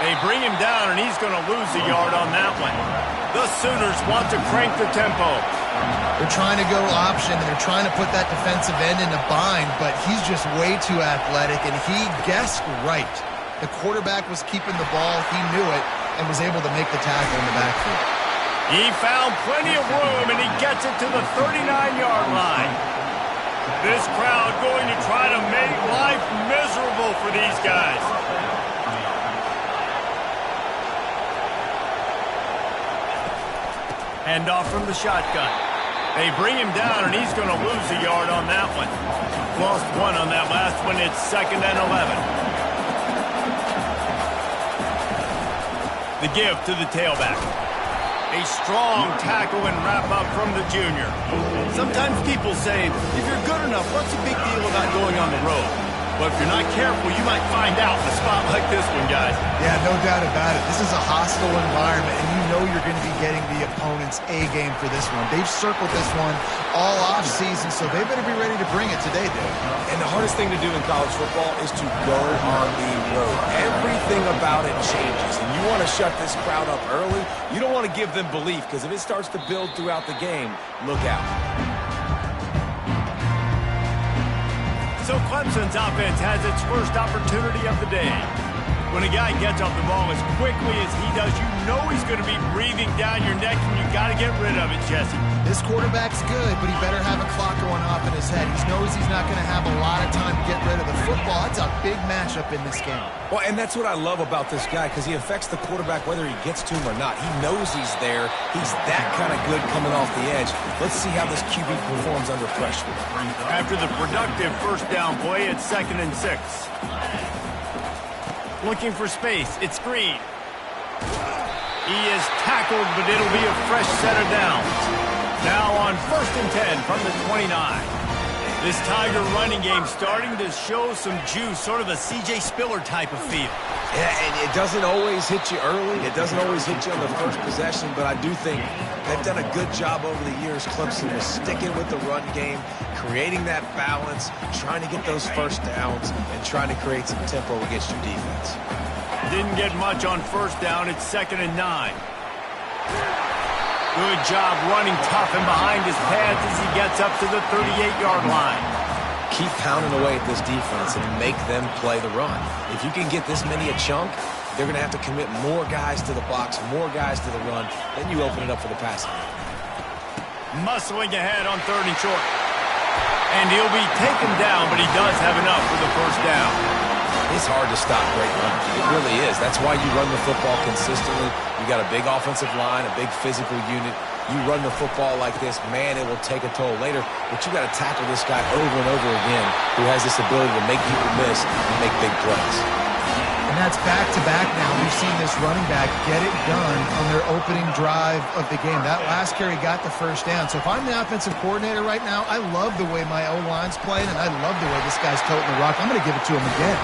They bring him down, and he's going to lose a yard on that one. The Sooners want to crank the tempo. They're trying to go option, and they're trying to put that defensive end in a bind, but he's just way too athletic, and he guessed right. The quarterback was keeping the ball. He knew it and was able to make the tackle in the backfield. He found plenty of room, and he gets it to the 39-yard line. This crowd going to try to make life miserable for these guys. Hand off from the shotgun. They bring him down, and he's going to lose a yard on that one. Lost one on that last one. It's 2nd and 11. The give to the tailback. A strong tackle and wrap-up from the junior. Sometimes people say, if you're good enough, what's the big deal about going on the road? But if you're not careful, you might find out in a spot like this one, guys. Yeah, no doubt about it. This is a hostile environment, and you know you're going to be getting the opponent's A-game for this one. They've circled this one all off-season, so they better be ready to bring it today, dude. And the hardest thing to do in college football is to go on the road. Everything about it changes, and you want to shut this crowd up early. You don't want to give them belief, because if it starts to build throughout the game, look out. So Clemson's offense has its first opportunity of the day. When a guy gets off the ball as quickly as he does, you know he's going to be breathing down your neck, and you got to get rid of it, Jesse. This quarterback's good, but he better have a clock going off in his head. He knows he's not going to have a lot of time to get rid of the football. It's a big matchup in this game. Well, and that's what I love about this guy, because he affects the quarterback whether he gets to him or not. He knows he's there. He's that kind of good coming off the edge. Let's see how this QB performs under pressure. After the productive first down play, it's 2nd and 6. Looking for space. It's Green. He is tackled, but it'll be a fresh set of downs. Now on 1st and 10 from the 29. This Tiger running game starting to show some juice, sort of a C.J. Spiller type of feel. Yeah, and it doesn't always hit you early. It doesn't always hit you on the first possession, but I do think they've done a good job over the years. Clemson was sticking with the run game, creating that balance, trying to get those first downs, and trying to create some tempo against your defense. Didn't get much on first down. It's 2nd and 9. Good job running tough and behind his pads as he gets up to the 38-yard line. Keep pounding away at this defense and make them play the run. If you can get this many a chunk, they're going to have to commit more guys to the box, more guys to the run. Then you open it up for the passing. Muscling ahead on 3rd and short. And he'll be taken down, but he does have enough for the first down. It's hard to stop great runs. It really is. That's why you run the football consistently. You got a big offensive line, a big physical unit. You run the football like this, man, it will take a toll later. But you got to tackle this guy over and over again who has this ability to make people miss and make big plays. And that's back-to-back now. We've seen this running back get it done on their opening drive of the game. That last carry got the first down. So if I'm the offensive coordinator right now, I love the way my O-line's playing, and I love the way this guy's toting the rock. I'm going to give it to him again.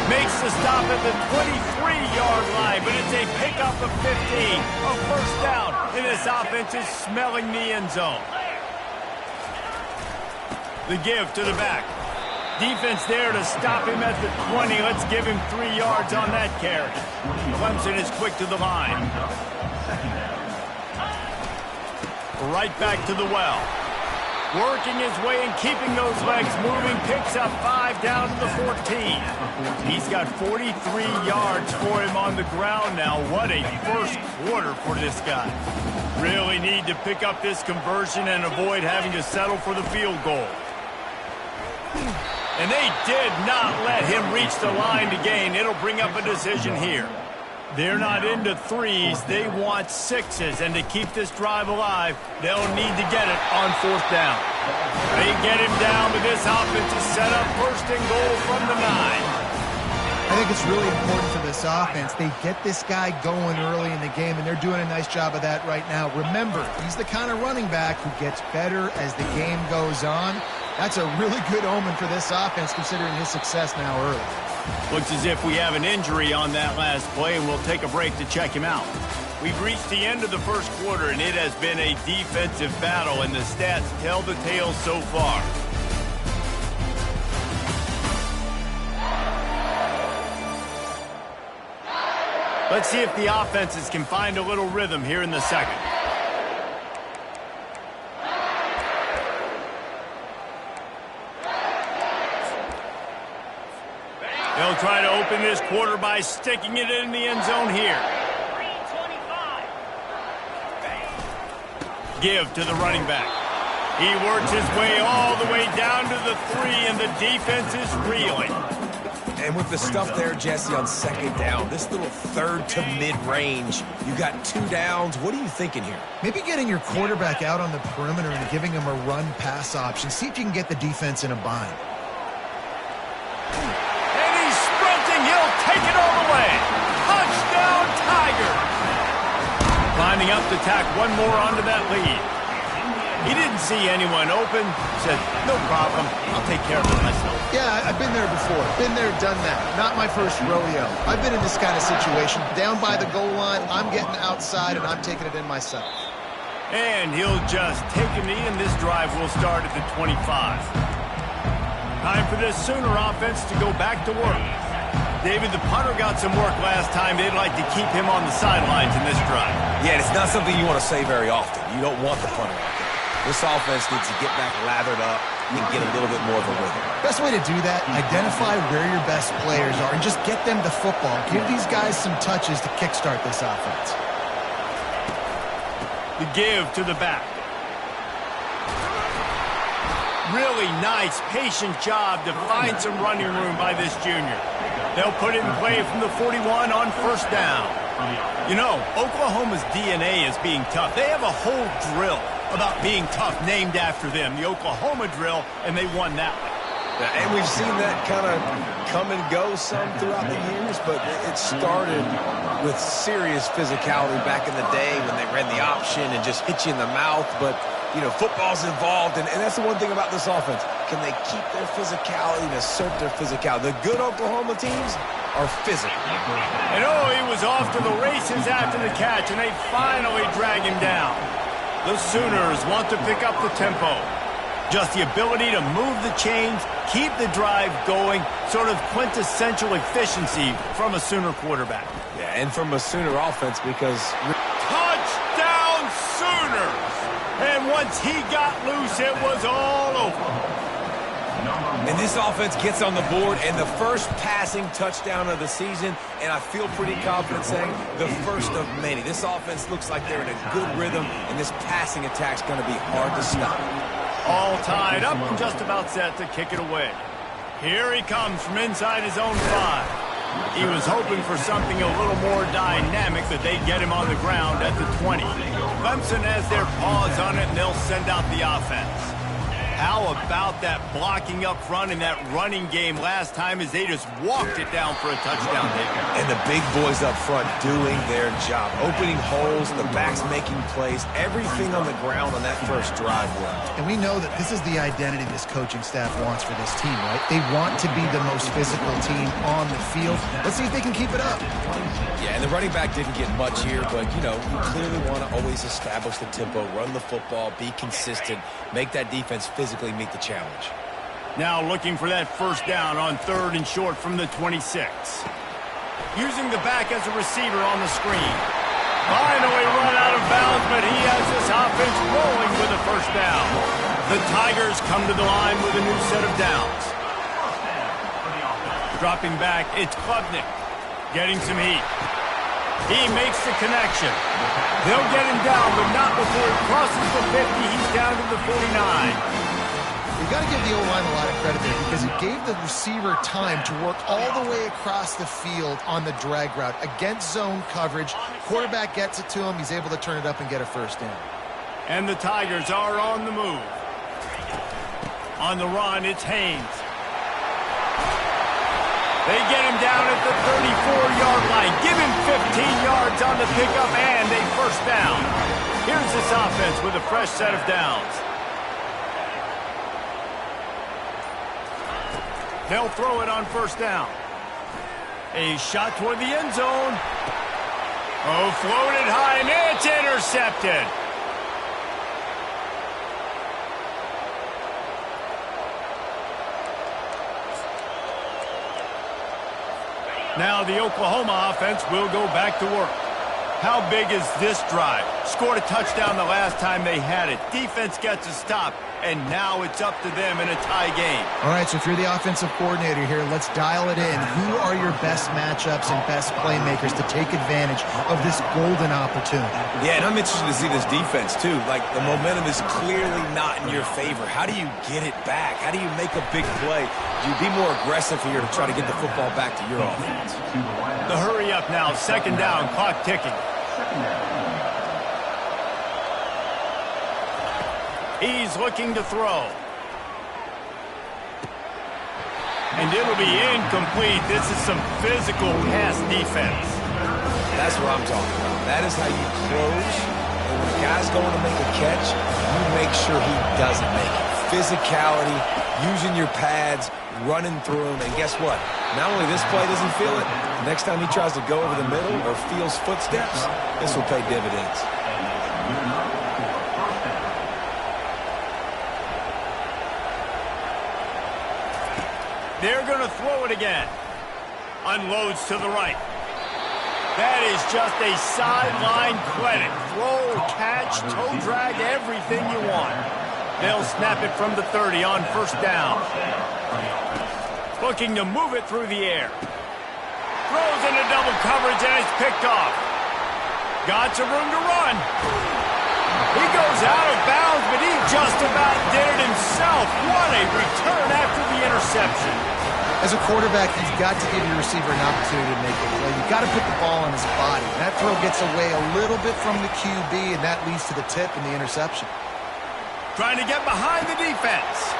Makes the stop at the 23-yard line, but it's a pickup of 15. A first down, and this offense is smelling the end zone. The give to the back. Defense there to stop him at the 20. Let's give him 3 yards on that carry. Clemson is quick to the line. Right back to the well. Working his way and keeping those legs moving. Picks up 5 down to the 14. He's got 43 yards for him on the ground now. What a first quarter for this guy. Really need to pick up this conversion and avoid having to settle for the field goal. And they did not let him reach the line to gain. It'll bring up a decision here. They're not into threes. They want sixes. And to keep this drive alive, they'll need to get it on 4th down. They get him down, but this offense is set up 1st and goal from the 9. I think it's really important for this offense. They get this guy going early in the game, and they're doing a nice job of that right now. Remember, he's the kind of running back who gets better as the game goes on. That's a really good omen for this offense, considering his success now early. Looks as if we have an injury on that last play, and we'll take a break to check him out. We've reached the end of the first quarter, and it has been a defensive battle, and the stats tell the tale so far. Let's see if the offenses can find a little rhythm here in the second. They'll try to open this quarter by sticking it in the end zone here. Give to the running back. He works his way all the way down to the 3, and the defense is reeling. And with the stuff there, Jesse, on second down, this little third to mid-range, you got 2 downs. What are you thinking here? Maybe getting your quarterback out on the perimeter and giving him a run-pass option. See if you can get the defense in a bind. And he's sprinting. He'll take it all the way. Touchdown, Tiger. Lining up to tack one more onto that lead. He didn't see anyone open. Said, no problem. I'll take care of it myself. Yeah, I've been there before. Been there, done that. Not my first rodeo. I've been in this kind of situation. Down by the goal line, I'm getting outside, and I'm taking it in myself. And he'll just take a knee, and this drive will start at the 25. Time for this Sooner offense to go back to work. David, the punter got some work last time. They'd like to keep him on the sidelines in this drive. Yeah, it's not something you want to say very often. You don't want the punter out there. This offense needs to get back lathered up and get a little bit more of a rhythm. Best way to do that, identify where your best players are and just get them the football. Give these guys some touches to kickstart this offense. The give to the back. Really nice, patient job to find some running room by this junior. They'll put it in play from the 41 on first down. You know, Oklahoma's DNA is being tough. They have a whole drill about being tough named after them, the Oklahoma drill, and they won that one. And we've seen that kind of come and go some throughout the years, but it started with serious physicality back in the day when they ran the option and just hit you in the mouth. But, you know, football's involved, and that's the one thing about this offense. Can they keep their physicality and assert their physicality? The good Oklahoma teams are physical. And oh, he was off to the races after the catch, and they finally drag him down. The Sooners want to pick up the tempo. Just the ability to move the chains, keep the drive going, sort of quintessential efficiency from a Sooner quarterback. Yeah, and from a Sooner offense because... Touchdown Sooners! And once he got loose, it was all over. And this offense gets on the board, and the first passing touchdown of the season, and I feel pretty confident saying the first of many. This offense looks like they're in a good rhythm, and this passing attack's going to be hard to stop. All tied up and just about set to kick it away. Here he comes from inside his own 5. He was hoping for something a little more dynamic, but they'd get him on the ground at the 20. Clemson has their paws on it, and they'll send out the offense. How about that blocking up front in that running game last time as they just walked it down for a touchdown there. And the big boys up front doing their job. Opening holes, the backs making plays, everything on the ground on that first drive worked. And we know that this is the identity this coaching staff wants for this team, right? They want to be the most physical team on the field. Let's see if they can keep it up. Yeah, and the running back didn't get much here, but, you know, you clearly want to always establish the tempo, run the football, be consistent, make that defense physically meet the challenge. Now looking for that first down on 3rd and short from the 26. Using the back as a receiver on the screen. Finally run out of bounds, but he has this offense rolling with a first down. The Tigers come to the line with a new set of downs. Dropping back, it's Klubnik. Getting some heat. He makes the connection. They'll get him down, but not before he crosses the 50. He's down to the 49. You've got to give the O-line a lot of credit there because it gave the receiver time to work all the way across the field on the drag route against zone coverage. Quarterback gets it to him. He's able to turn it up and get a first down. And the Tigers are on the move. On the run, it's Haynes. They get him down at the 34-yard line. Give him 15 yards on the pickup and a first down. Here's this offense with a fresh set of downs. They'll throw it on first down. A shot toward the end zone. Oh, floated high, and it's intercepted. Now the Oklahoma offense will go back to work. How big is this drive? Scored a touchdown the last time they had it. Defense gets a stop, and now it's up to them in a tie game. All right, so if you're the offensive coordinator here, let's dial it in. Who are your best matchups and best playmakers to take advantage of this golden opportunity? Yeah, and I'm interested to see this defense, too. Like, the momentum is clearly not in your favor. How do you get it back? How do you make a big play? Do you be more aggressive here to try to get the football back to your offense? The hurry up now, second down, clock ticking. He's looking to throw. And it'll be incomplete. This is some physical pass defense. That's what I'm talking about. That is how you close. And when a guy's going to make a catch, you make sure he doesn't make it. Physicality, using your pads, running through him. And guess what? Not only this play doesn't feel it, next time he tries to go over the middle or feels footsteps, this will pay dividends. They're going to throw it again. Unloads to the right. That is just a sideline credit. Throw, catch, toe drag, everything you want. They'll snap it from the 30 on first down. Looking to move it through the air. Throws into double coverage and it's picked off. Got some room to run. He goes out of bounds, but he just about did it himself. What a return after the interception. As a quarterback, you've got to give your receiver an opportunity to make a play. You've got to put the ball on his body. That throw gets away a little bit from the QB, and that leads to the tip and the interception. Trying to get behind the defense.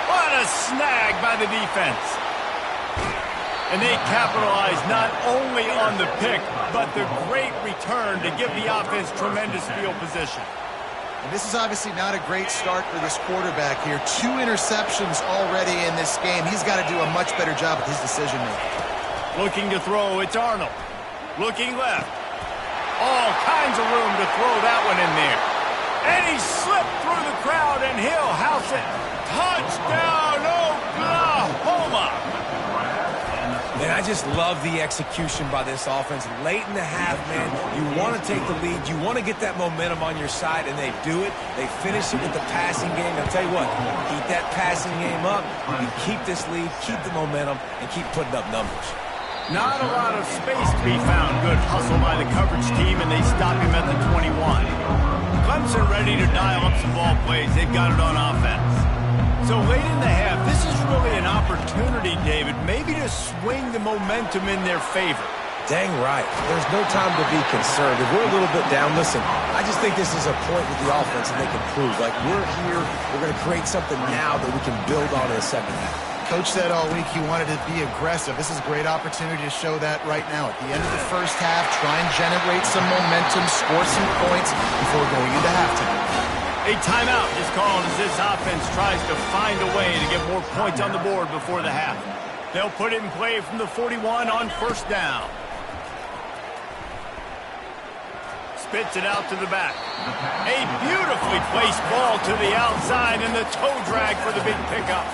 What a snag by the defense. And they capitalize not only on the pick, but the great return to give the offense tremendous field position. And this is obviously not a great start for this quarterback here. 2 interceptions already in this game. He's got to do a much better job with his decision-making. Looking to throw, it's Arnold. Looking left. All kinds of room to throw that one in there. And he slipped through the crowd, and he'll house it. Touchdown, Oklahoma! Man, I just love the execution by this offense. Late in the half, man, you want to take the lead. You want to get that momentum on your side, and they do it. They finish it with the passing game. I'll tell you what, keep that passing game up. You keep this lead, keep the momentum, and keep putting up numbers. Not a lot of space to be found. Good hustle by the coverage team, and they stop him at the 21. Clemson ready to dial up some ball plays. They've got it on offense. So late in the half, this is really an opportunity, David, maybe to swing the momentum in their favor. Dang right. There's no time to be concerned. If we're a little bit down, listen, I just think this is a point with the offense that they can prove. Like, we're here, we're going to create something now that we can build on in the second half. Coach said all week he wanted to be aggressive. This is a great opportunity to show that right now. At the end of the first half, try and generate some momentum, score some points before going into halftime. A timeout is called as this offense tries to find a way to get more points on the board before the half. They'll put it in play from the 41 on first down. Spits it out to the back. A beautifully placed ball to the outside and the toe drag for the big pickup.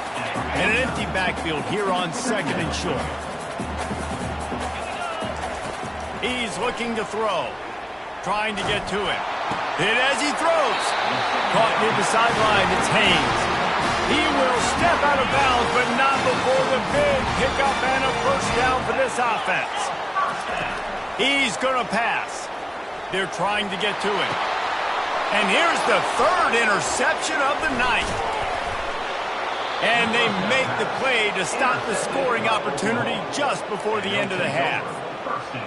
And an empty backfield here on second and short. He's looking to throw. Trying to get to it. Hit as he throws. Caught near the sideline, it's Haynes. He will step out of bounds, but not before the big pickup and a first down for this offense. He's going to pass. They're trying to get to it. And here's the third interception of the night. And they make the play to stop the scoring opportunity just before the end of the half.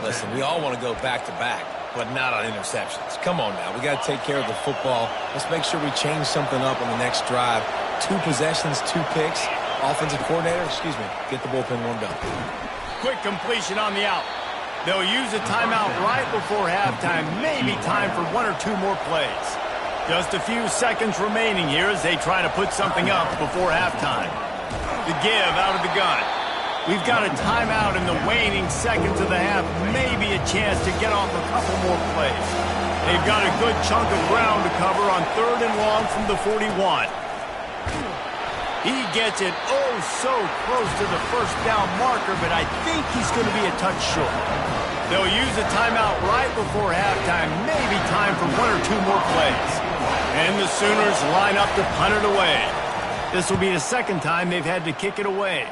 Listen, we all want to go back-to-back, but not on interceptions. Come on now. We got to take care of the football. Let's make sure we change something up on the next drive. 2 possessions, 2 picks. Offensive coordinator, get the bullpen warmed up. Quick completion on the out. They'll use a timeout right before halftime. Maybe time for 1 or 2 more plays. Just a few seconds remaining here as they try to put something up before halftime. The give out of the gun. We've got a timeout in the waning seconds of the half. Maybe a chance to get off a couple more plays. They've got a good chunk of ground to cover on 3rd and long from the 41. He gets it oh so close to the first down marker, but I think he's going to be a touch short. They'll use a timeout right before halftime, maybe time for 1 or 2 more plays. And the Sooners line up to punt it away. This will be the second time they've had to kick it away.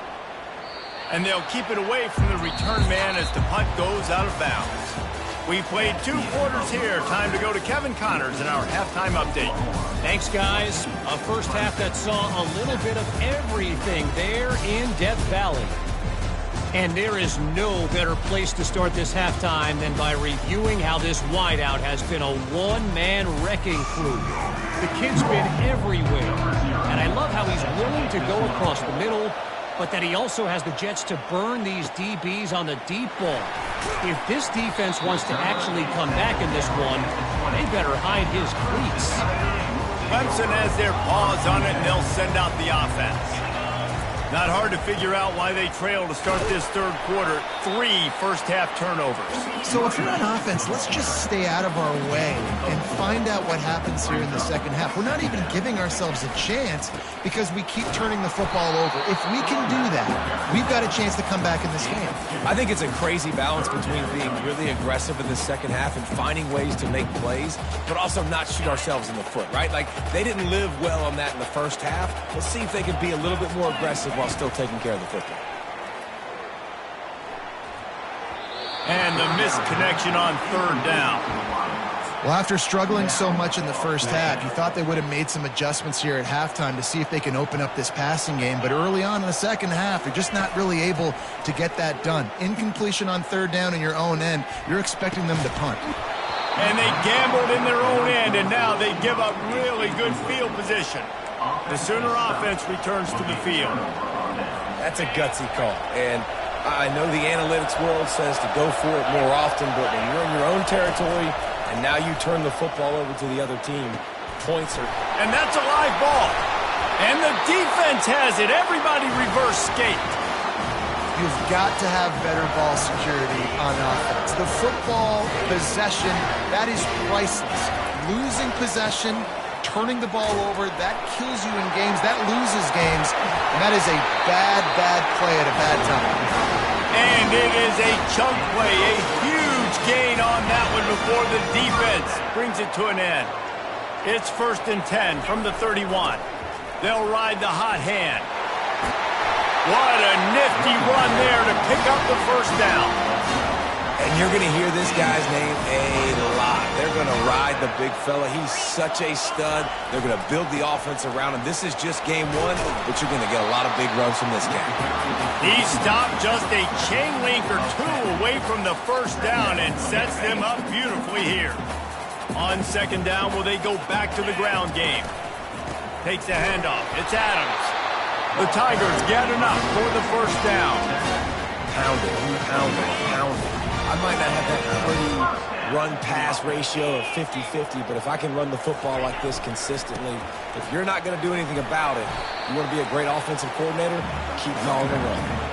And they'll keep it away from the return man as the punt goes out of bounds. We played 2 quarters here. Time to go to Kevin Connors in our halftime update. Thanks, guys. A first half that saw a little bit of everything there in Death Valley. And there is no better place to start this halftime than by reviewing how this wideout has been a one-man wrecking crew. The kid's been everywhere, and I love how he's willing to go across the middle, but that he also has the jets to burn these DBs on the deep ball. If this defense wants to actually come back in this one, they better hide his cleats. Clemson has their paws on it, and they'll send out the offense. Not hard to figure out why they trail to start this third quarter. 3 first-half turnovers. So if you're on offense, let's just stay out of our way and find out what happens here in the second half. We're not even giving ourselves a chance because we keep turning the football over. If we can do that, we've got a chance to come back in this game. I think it's a crazy balance between being really aggressive in the second half and finding ways to make plays, but also not shoot ourselves in the foot, right? Like, they didn't live well on that in the first half. Let's see if they can be a little bit more aggressive while still taking care of the football. And the missed connection on third down. Well, after struggling so much in the first half, you thought they would have made some adjustments here at halftime to see if they can open up this passing game. But early on in the second half, they're just not really able to get that done. Incompletion on third down in your own end, you're expecting them to punt. And they gambled in their own end, and now they give up really good field position. The Sooner offense returns to the field. That's a gutsy call. And I know the analytics world says to go for it more often, but when you're in your own territory and now you turn the football over to the other team, points are... And that's a live ball. And the defense has it. Everybody reverse skate. You've got to have better ball security on offense. The football possession, that is priceless. Losing possession, turning the ball over, that kills you in games, that loses games, and that is a bad, bad play at a bad time. And it is a chunk play, a huge gain on that one before the defense brings it to an end. It's 1st and 10 from the 31. They'll ride the hot hand. What a nifty run there to pick up the first down. And you're going to hear this guy's name a lot. They're going to ride the big fella. He's such a stud. They're going to build the offense around him. This is just game 1, but you're going to get a lot of big runs from this guy. He stopped just a chain link or 2 away from the first down and sets them up beautifully here. On second down, will they go back to the ground game? Takes the handoff. It's Adams. The Tigers get enough for the first down. Pound it, pound it, pound it. I might not have that pretty run-pass ratio of 50-50, but if I can run the football like this consistently, if you're not going to do anything about it, you want to be a great offensive coordinator, keep calling the run.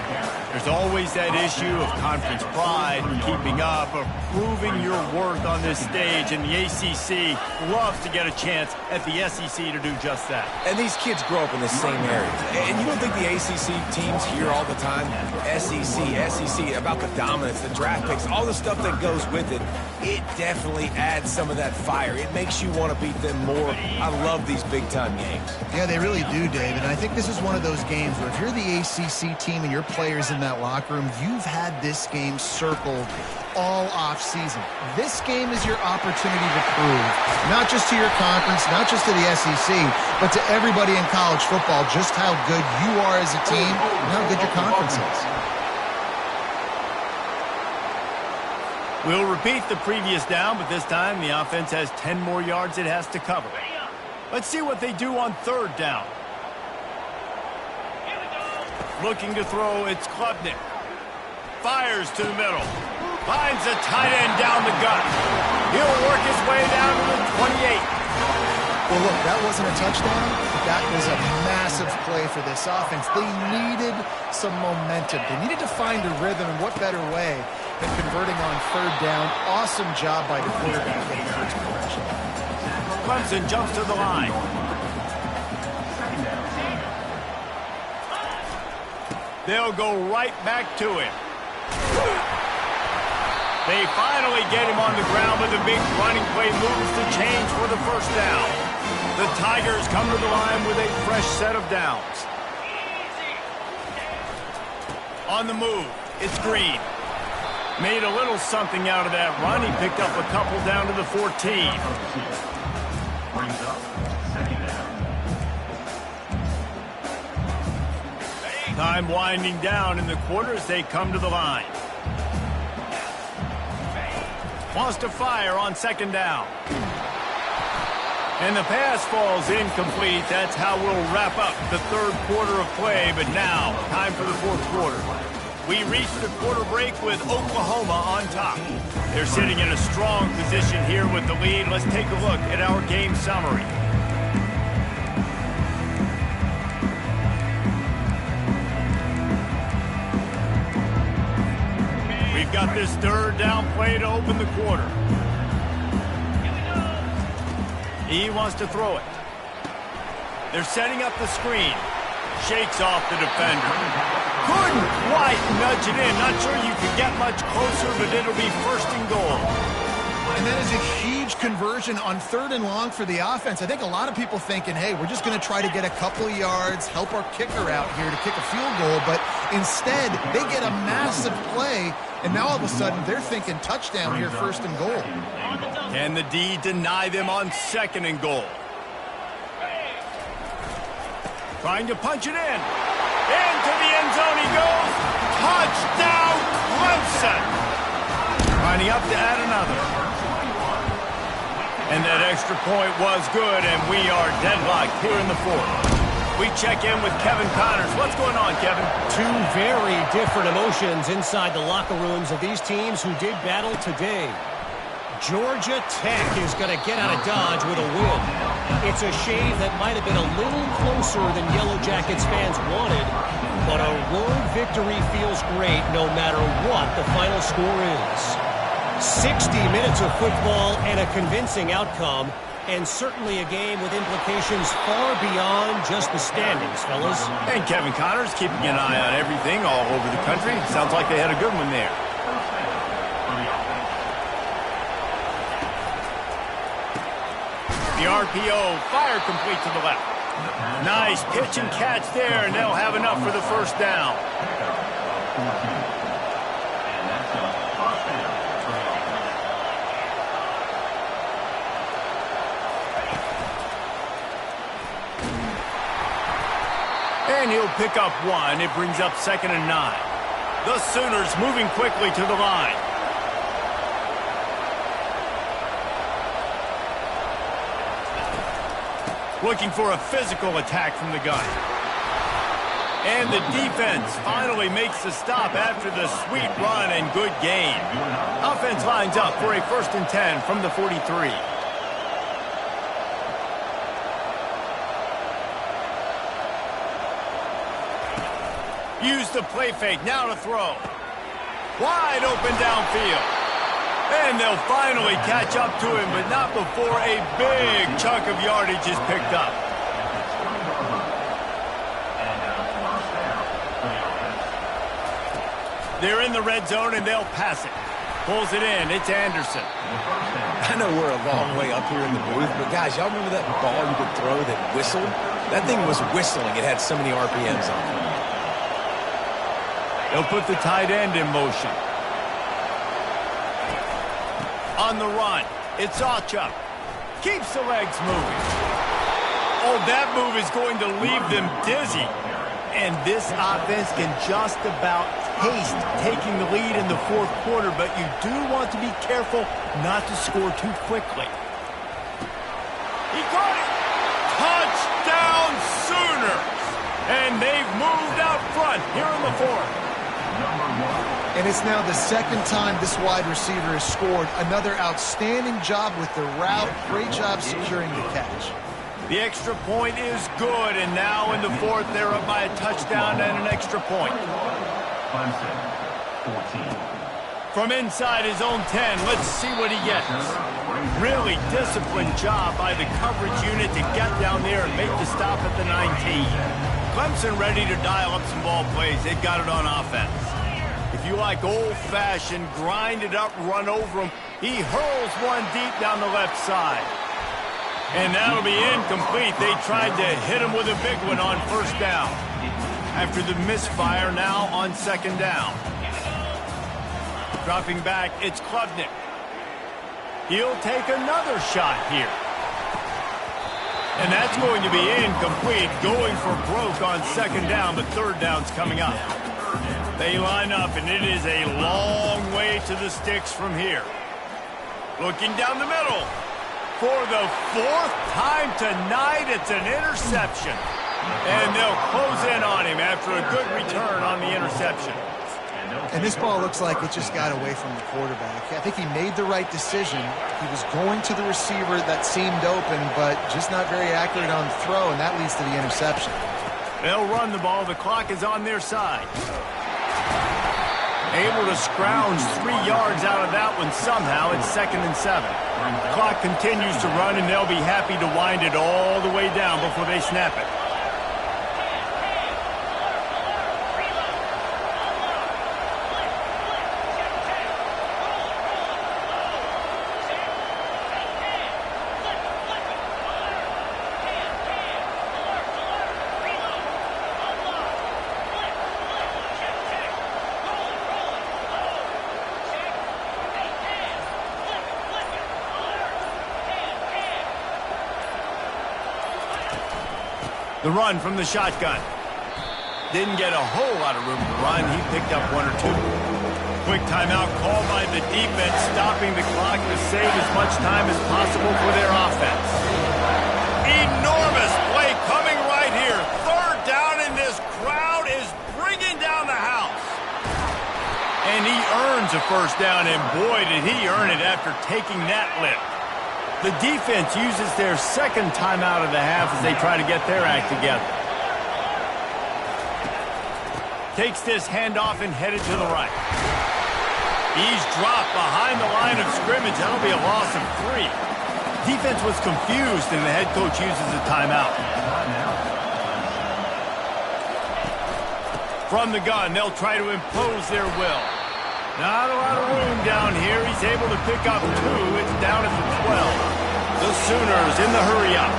There's always that issue of conference pride, keeping up, of proving your worth on this stage, and the ACC loves to get a chance at the SEC to do just that. And these kids grow up in the same area. And you don't think the ACC teams hear all the time, SEC, about the dominance, the draft picks, all the stuff that goes with it. It definitely adds some of that fire. It makes you want to beat them more. I love these big-time games. Yeah, they really do, Dave. And I think this is one of those games where if you're the ACC team and your players in that locker room, you've had this game circled all off season. This game is your opportunity to prove, not just to your conference, not just to the SEC, but to everybody in college football, just how good you are as a team and how good your conference is. We'll repeat the previous down, but this time the offense has 10 more yards it has to cover. Let's see what they do on third down. Looking to throw, it's Klubnik. Fires to the middle. Finds a tight end down the gut. He'll work his way down to the 28. Well, look, that wasn't a touchdown. That was a massive play for this offense. They needed some momentum. They needed to find a rhythm, and what better way than converting on third down. Awesome job by the quarterback getting the first progression. Clemson jumps to the line. They'll go right back to him. They finally get him on the ground, but the big running play moves the chains for the first down. The Tigers come to the line with a fresh set of downs. On the move, it's Green. Made a little something out of that run. He picked up a couple down to the 14. Time winding down in the quarter as they come to the line. Wants to fire on second down. And the pass falls incomplete. That's how we'll wrap up the third quarter of play. But now, time for the fourth quarter. We reach the quarter break with Oklahoma on top. They're sitting in a strong position here with the lead. Let's take a look at our game summary. We've got this third down play to open the quarter. He wants to throw it. They're setting up the screen. Shakes off the defender. Couldn't quite nudge it in. Not sure you could get much closer, but it'll be first and goal. And that is a huge conversion on third and long for the offense. I think a lot of people thinking, hey, we're just going to try to get a couple of yards, help our kicker out here to kick a field goal. But instead, they get a massive play, and now all of a sudden they're thinking touchdown here, first and goal. Can the D deny them on second and goal? Trying to punch it in. Into the end zone he goes. Touchdown, Clemson. Lining up to add another. And that extra point was good, and we are deadlocked here in the fourth. We check in with Kevin Connors. What's going on, Kevin? Two very different emotions inside the locker rooms of these teams who did battle today. Georgia Tech is going to get out of Dodge with a win. It's a shame that might have been a little closer than Yellow Jackets fans wanted, but a road victory feels great no matter what the final score is. 60 minutes of football and a convincing outcome, and certainly a game with implications far beyond just the standings, fellas. And Kevin Connors keeping an eye on everything all over the country. Sounds like they had a good one there. The RPO, fire complete to the left. Nice pitch and catch there, and they'll have enough for the first down. And he'll pick up one. It brings up 2nd and 9. The Sooners moving quickly to the line. Looking for a physical attack from the gun. And the defense finally makes the stop after the sweet run and good gain. Offense lines up for a 1st and 10 from the 43. Use the play fake, now to throw. Wide open downfield. And they'll finally catch up to him, but not before a big chunk of yardage is picked up. They're in the red zone, and they'll pass it. Pulls it in. It's Anderson. I know we're a long way up here in the booth, but guys, y'all remember that ball you could throw that whistled? That thing was whistling. It had so many RPMs on it. They'll put the tight end in motion. On the run, it's Ocha. Keeps the legs moving. Oh, that move is going to leave them dizzy. And this offense can just about taste taking the lead in the fourth quarter, but you do want to be careful not to score too quickly. He caught it. Touchdown Sooners. And they've moved out front here in the fourth. And it's now the second time this wide receiver has scored. Another outstanding job with the route. Great job securing the catch. The extra point is good, and now in the fourth, they're up by a touchdown and an extra point. From inside his own 10, let's see what he gets. Really disciplined job by the coverage unit to get down there and make the stop at the 19. Clemson ready to dial up some ball plays. They've got it on offense. If you like old-fashioned, grind it up, run over him, he hurls one deep down the left side. And that'll be incomplete. They tried to hit him with a big one on first down. After the misfire, now on second down. Dropping back, it's Klubnik. He'll take another shot here. And that's going to be incomplete, going for broke on second down, but third down's coming up. They line up, and it is a long way to the sticks from here. Looking down the middle. For the fourth time tonight, it's an interception. And they'll close in on him after a good return on the interception. And this ball looks like it just got away from the quarterback. I think he made the right decision. He was going to the receiver that seemed open, but just not very accurate on the throw, and that leads to the interception. They'll run the ball. The clock is on their side. Able to scrounge 3 yards out of that one somehow. It's 2nd and 7. The clock continues to run, and they'll be happy to wind it all the way down before they snap it. The run from the shotgun. Didn't get a whole lot of room to run. He picked up 1 or 2. Quick timeout called by the defense, stopping the clock to save as much time as possible for their offense. Enormous play coming right here. Third down, and this crowd is bringing down the house. And he earns a first down, and boy, did he earn it after taking that lift. The defense uses their second timeout of the half as they try to get their act together. Takes this handoff and headed to the right. He's dropped behind the line of scrimmage. That'll be a loss of 3. Defense was confused, and the head coach uses a timeout. From the gun, they'll try to impose their will. Not a lot of room down here. He's able to pick up 2. It's down at the 12. The Sooners in the hurry-up.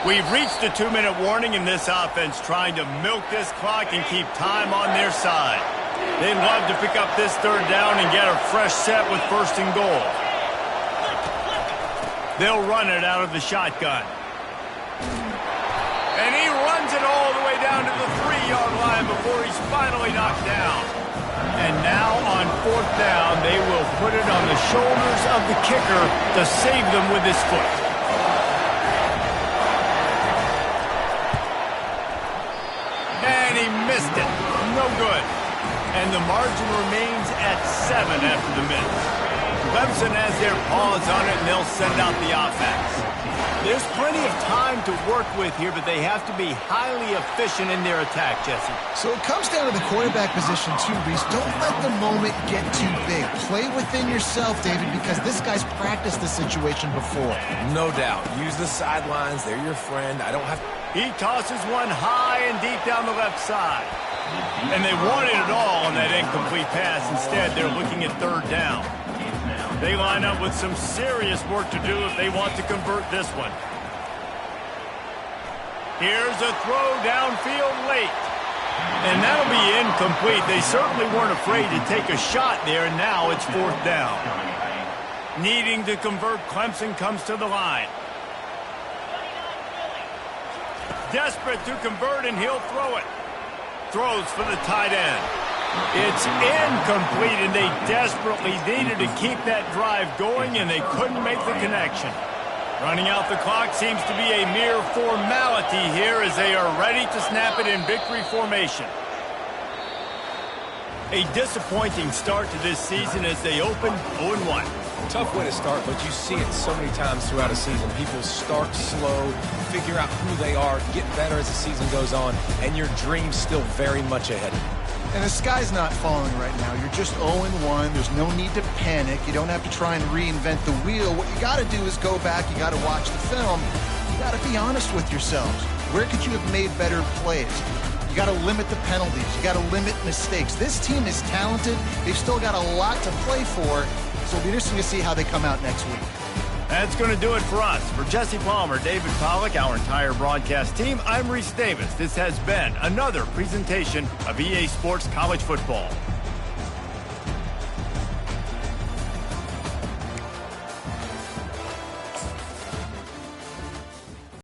We've reached the 2-minute warning in this offense, trying to milk this clock and keep time on their side. They'd love to pick up this third down and get a fresh set with 1st and goal. They'll run it out of the shotgun. And he runs it all the way down to the 3-yard line before he's finally knocked down. And now on 4th down, they will put it on the shoulders of the kicker to save them with his foot. And he missed it. No good. And the margin remains at 7 after the miss. Clemson has their paws on it, and they'll send out the offense. There's plenty of time to work with here, but they have to be highly efficient in their attack, Jesse. So it comes down to the quarterback position, too, Reese. Don't let the moment get too big. Play within yourself, David, because this guy's practiced this situation before. No doubt. Use the sidelines. They're your friend. I don't have to... He tosses one high and deep down the left side. And they wanted it all on that incomplete pass. Instead, they're looking at 3rd down. They line up with some serious work to do if they want to convert this one. Here's a throw downfield late. And that'll be incomplete. They certainly weren't afraid to take a shot there, and now it's 4th down. Needing to convert, Clemson comes to the line. Desperate to convert, and he'll throw it. Throws for the tight end. It's incomplete, and they desperately needed to keep that drive going, and they couldn't make the connection. Running out the clock seems to be a mere formality here as they are ready to snap it in victory formation. A disappointing start to this season as they open 0-1. Tough way to start, but you see it so many times throughout a season. People start slow, figure out who they are, get better as the season goes on, and your dream's still very much ahead. And the sky's not falling right now. You're just 0-1. There's no need to panic. You don't have to try and reinvent the wheel. What you got to do is go back. You got to watch the film. You got to be honest with yourselves. Where could you have made better plays? You got to limit the penalties. You got to limit mistakes. This team is talented. They've still got a lot to play for. So it'll be interesting to see how they come out next week. That's going to do it for us. For Jesse Palmer, David Pollack, our entire broadcast team, I'm Reese Davis. This has been another presentation of EA Sports College Football.